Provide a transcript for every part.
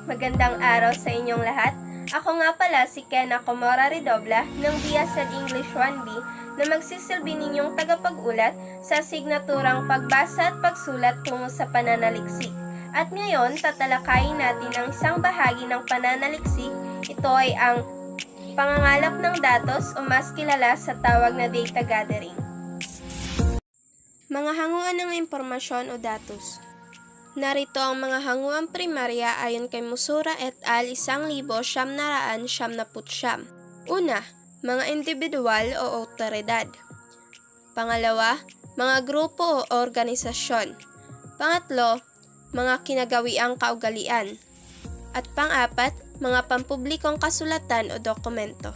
Magandang araw sa inyong lahat. Ako nga pala si Kena Comora Redobla ng DSED English 1B na magsisilbi ninyong tagapag-ulat sa signaturang pagbasa at pagsulat tungo sa pananaliksik. At ngayon, tatalakayin natin ang isang bahagi ng pananaliksik. Ito ay ang pangangalap ng datos o mas kilala sa tawag na data gathering. Mga hanguan ng impormasyon o datos. Narito ang mga hanguang primarya ayon kay Musura et al. 1979. Una, mga individual o otoridad. Pangalawa, mga grupo o organisasyon. Pangatlo, mga kinagawiang kaugalian. At pang-apat, mga pampublikong kasulatan o dokumento.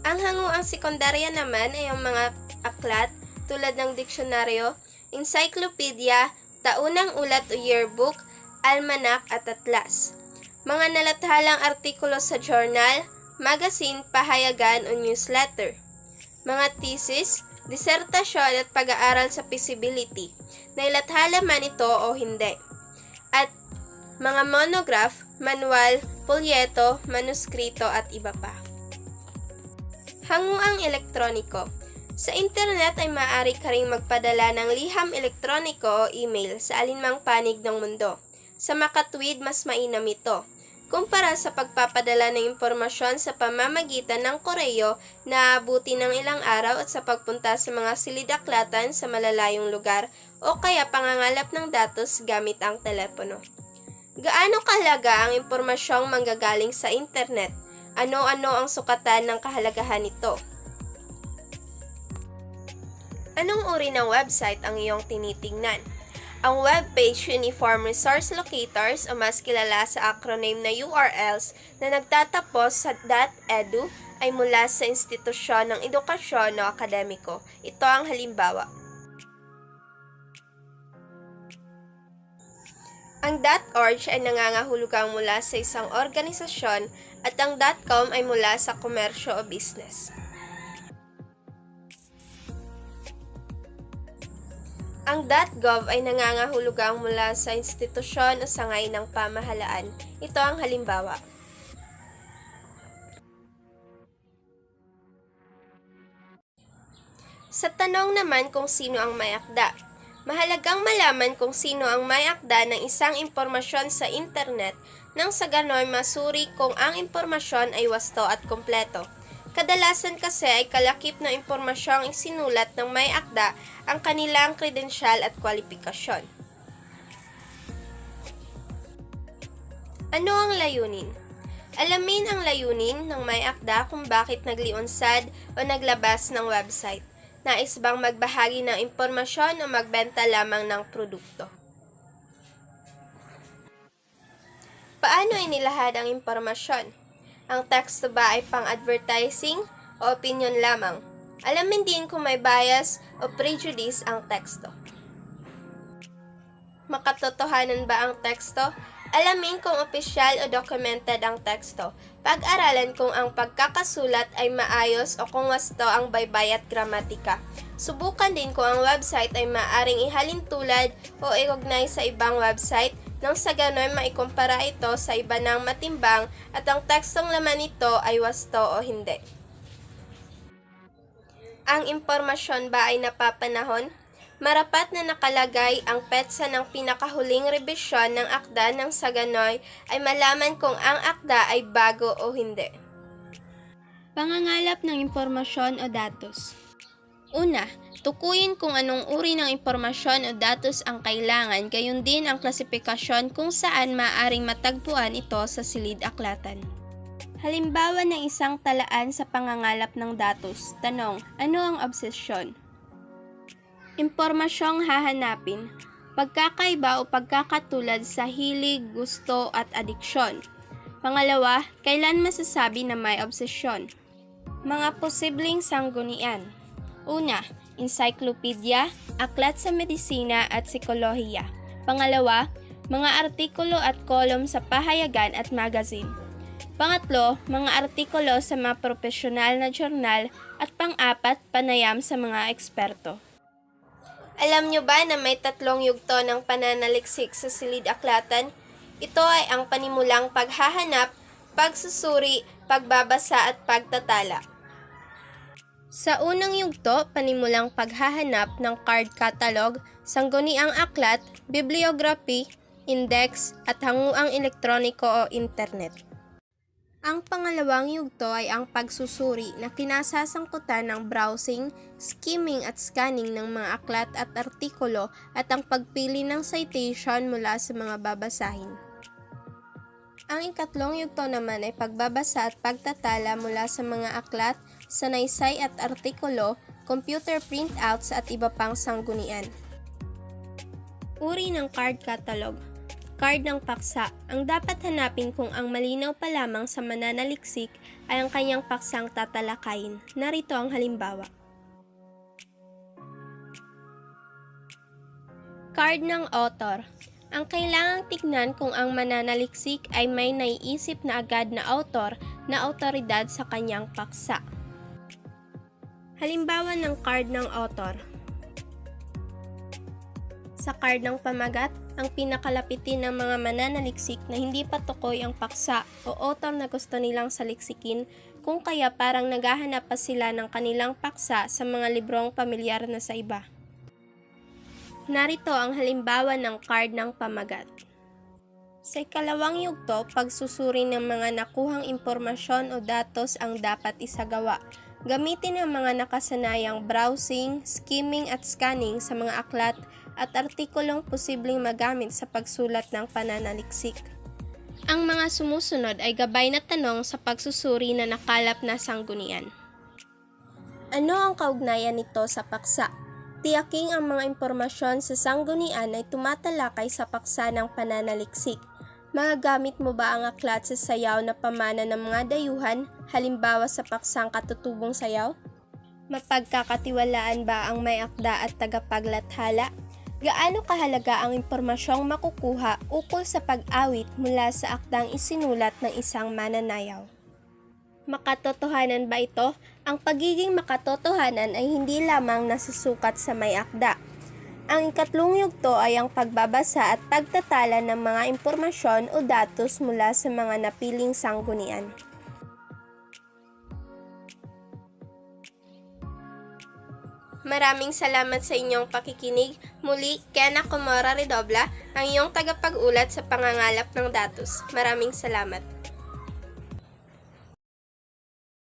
Ang hanguang sekundarya naman ay ang mga aklat tulad ng diksyonaryo, encyclopedia, taunang ulat o yearbook, almanak at atlas. Mga nalathalang artikulo sa journal, magazine, pahayagan o newsletter. Mga thesis, disertasyon at pag-aaral sa feasibility, na ilathala man ito o hindi. At mga monograph, manual, polyeto, manuskrito at iba pa. Hanguang elektroniko. Sa internet ay maaari ka ring magpadala ng liham elektroniko o email sa alinmang panig ng mundo. Sa makatwid, mas mainam ito, kumpara sa pagpapadala ng impormasyon sa pamamagitan ng koreo na aabuti ng ilang araw at sa pagpunta sa mga silid-aklatan sa malalayong lugar o kaya pangangalap ng datos gamit ang telepono. Gaano kahalaga ang impormasyong manggagaling sa internet? Ano-ano ang sukatan ng kahalagahan nito? Anong uri ng website ang iyong tinitingnan? Ang webpage Uniform Resource Locators o mas kilala sa acronym na URLs na nagtatapos sa .edu ay mula sa institusyon ng edukasyon o akademiko. Ito ang halimbawa. Ang .org ay nangangahulugang mula sa isang organisasyon at ang .com ay mula sa komersyo o business. Ang .gov ay nangangahulugang mula sa institusyon o sangay ng pamahalaan. Ito ang halimbawa. Sa tanong naman kung sino ang may akda, mahalagang malaman kung sino ang may akda ng isang impormasyon sa internet nang sa ganoy masuri kung ang impormasyon ay wasto at kompleto. Kadalasan kasi ay kalakip na impormasyong isinulat ng may akda ang kanilang kredensyal at kwalifikasyon. Ano ang layunin? Alamin ang layunin ng may akda kung bakit nagliunsad o naglabas ng website. Nais bang magbahagi ng impormasyon o magbenta lamang ng produkto? Paano inilahad ang impormasyon? Ang teksto ba ay pang-advertising o opinion lamang? Alamin din kung may bias o prejudice ang teksto. Makatotohanan ba ang teksto? Alamin kung opisyal o documented ang teksto. Pag-aralan kung ang pagkakasulat ay maayos o kung wasto ang baybay at gramatika. Subukan din kung ang website ay maaring ihalin tulad o i-recognize sa ibang website nang sa ganoy maikumpara ito sa iba ng matimbang at ang tekstong laman nito ay wasto o hindi. Ang impormasyon ba ay napapanahon? Marapat na nakalagay ang petsa ng pinakahuling rebisyon ng akda nang sa ganoy ay malaman kung ang akda ay bago o hindi. Pangangalap ng impormasyon o datos. Una, tukuyin kung anong uri ng impormasyon o datos ang kailangan, gayon din ang klasifikasyon kung saan maaaring matagpuan ito sa silid-aklatan. Halimbawa ng isang talaan sa pangangalap ng datos. Tanong, ano ang obsesyon? Impormasyong hahanapin, pagkakaiba o pagkakatulad sa hilig, gusto at adiksyon. Pangalawa, kailan masasabi na may obsesyon? Mga posibleng sanggunian. Una, encyclopedia, aklat sa medisina at psikolohiya. Pangalawa, mga artikulo at kolum sa pahayagan at magazine. Pangatlo, mga artikulo sa mga profesional na journal. At pang-apat, panayam sa mga eksperto. Alam nyo ba na may 3 yugto ng pananaliksik sa silid-aklatan? Ito ay ang panimulang paghahanap, pagsusuri, pagbabasa at pagtatala. Sa unang yugto, panimulang paghahanap ng card catalog, sangguniang aklat, bibliography, index, at hanguang elektroniko o internet. Ang pangalawang yugto ay ang pagsusuri na kinasasangkutan ng browsing, skimming at scanning ng mga aklat at artikulo at ang pagpili ng citation mula sa mga babasahin. Ang ikatlong yugto naman ay pagbabasa at pagtatala mula sa mga aklat, sanaysay at artikulo, computer printouts at iba pang sanggunian. Uri ng card catalog. Card ng paksa. Ang dapat hanapin kung ang malinaw pa lamang sa mananaliksik ay ang kanyang paksang tatalakayin. Narito ang halimbawa. Card ng author. Ang kailangang tignan kung ang mananaliksik ay may naiisip na agad na author na awtoridad sa kanyang paksa. Halimbawa ng card ng author. Sa card ng pamagat, ang pinakalapitin ng mga mananaliksik na hindi pa tukoy ang paksa o author na gusto nilang saliksikin, kung kaya parang naghahanap pa sila ng kanilang paksa sa mga librong pamilyar na sa iba. Narito ang halimbawa ng card ng pamagat. Sa ikalawang yugto, pagsusuri ng mga nakuhang impormasyon o datos ang dapat isagawa. Gamitin ang mga nakasanayang browsing, skimming at scanning sa mga aklat at artikulong posibleng magamit sa pagsulat ng pananaliksik. Ang mga sumusunod ay gabay na tanong sa pagsusuri na nakalap na sanggunian. Ano ang kaugnayan nito sa paksa? Tiyaking ang mga impormasyon sa sanggunian ay tumatalakay sa paksa ng pananaliksik. Magagamit mo ba ang aklat sa sayaw na pamana ng mga dayuhan, halimbawa sa paksang katutubong sayaw? Mapagkakatiwalaan ba ang may akda at tagapaglathala? Gaano kahalaga ang impormasyong makukuha ukol sa pag-awit mula sa akdang isinulat ng isang mananayaw? Makatotohanan ba ito? Ang pagiging makatotohanan ay hindi lamang nasusukat sa may akda. Ang ikatlong yugto ay ang pagbabasa at pagtatala ng mga impormasyon o datos mula sa mga napiling sanggunian. Maraming salamat sa inyong pakikinig. Muli, Kena Comora Redobla, ang iyong tagapag-ulat sa pangangalap ng datos. Maraming salamat.